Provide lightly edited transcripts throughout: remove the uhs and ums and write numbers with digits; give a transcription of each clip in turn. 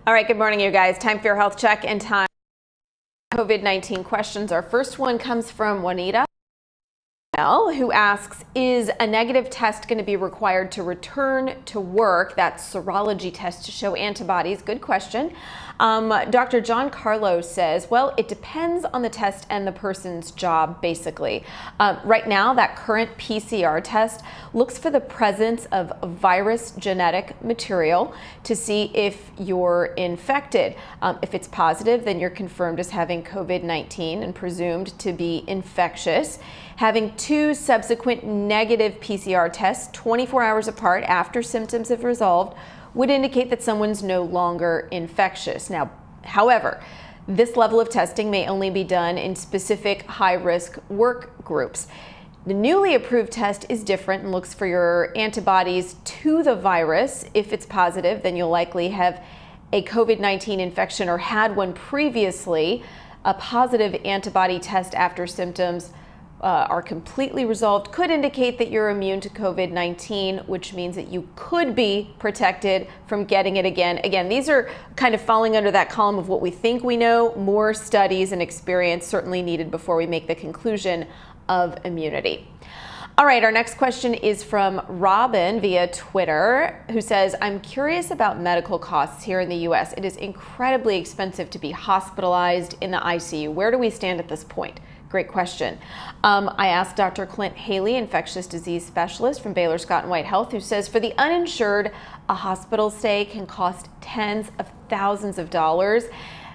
All right, good morning, you guys. Time for your health check and time COVID-19 questions. Our first one comes from Juanita, who asks, is a negative test going to be required to return to work? That serology test to show antibodies. Good question. Dr. John Carlos says, well, it depends on the test and the person's job, basically. Right now, that current PCR test looks for the presence of virus genetic material to see if you're infected. If it's positive, then you're confirmed as having COVID-19 and presumed to be infectious. Having two subsequent negative PCR tests 24 hours apart after symptoms have resolved would indicate that someone's no longer infectious. Now, however, this level of testing may only be done in specific high-risk work groups. The newly approved test is different and looks for your antibodies to the virus. If it's positive, then you'll likely have a COVID-19 infection or had one previously. A positive antibody test after symptoms are completely resolved could indicate that you're immune to COVID-19, which means that you could be protected from getting it again. Again, these are kind of falling under that column of what we think we know. More studies and experience certainly needed before we make the conclusion of immunity. All right, our next question is from Robin via Twitter, who says, I'm curious about medical costs here in the U.S. It is incredibly expensive to be hospitalized in the ICU. Where do we stand at this point? Great question. I asked Dr. Clint Haley, infectious disease specialist from Baylor Scott & White Health, who says for the uninsured, a hospital stay can cost tens of thousands of dollars.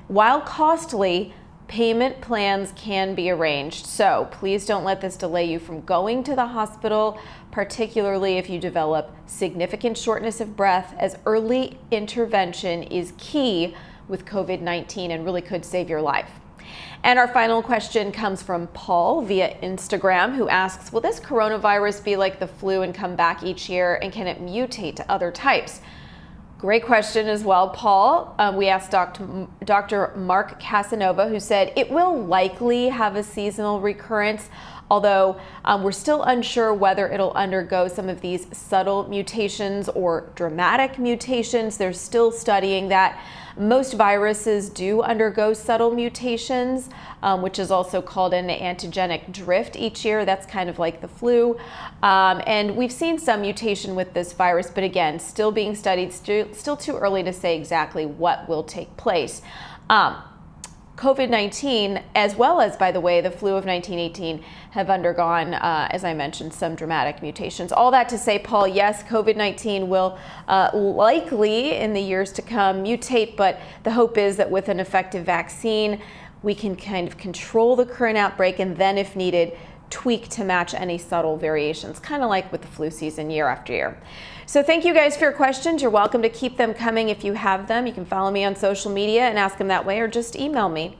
While costly, payment plans can be arranged. So please don't let this delay you from going to the hospital, particularly if you develop significant shortness of breath, as early intervention is key with COVID-19 and really could save your life. And our final question comes from Paul via Instagram, who asks, will this coronavirus be like the flu and come back each year, and can it mutate to other types? Great question as well, Paul. We asked Dr. Mark Casanova, who said it will likely have a seasonal recurrence, although we're still unsure whether it'll undergo some of these subtle mutations or dramatic mutations. They're still studying that. Most viruses do undergo subtle mutations, which is also called an antigenic drift each year. That's kind of like the flu. And we've seen some mutation with this virus, but again, still being studied, still too early to say exactly what will take place. COVID-19, as well as, by the way, the flu of 1918, have undergone, as I mentioned, some dramatic mutations. All that to say, Paul, yes, COVID-19 will likely in the years to come mutate, but the hope is that with an effective vaccine, we can kind of control the current outbreak and then, if needed, tweak to match any subtle variations, kind of like with the flu season year after year. So thank you guys for your questions. You're welcome to keep them coming if you have them. You can follow me on social media and ask them that way, or just email me.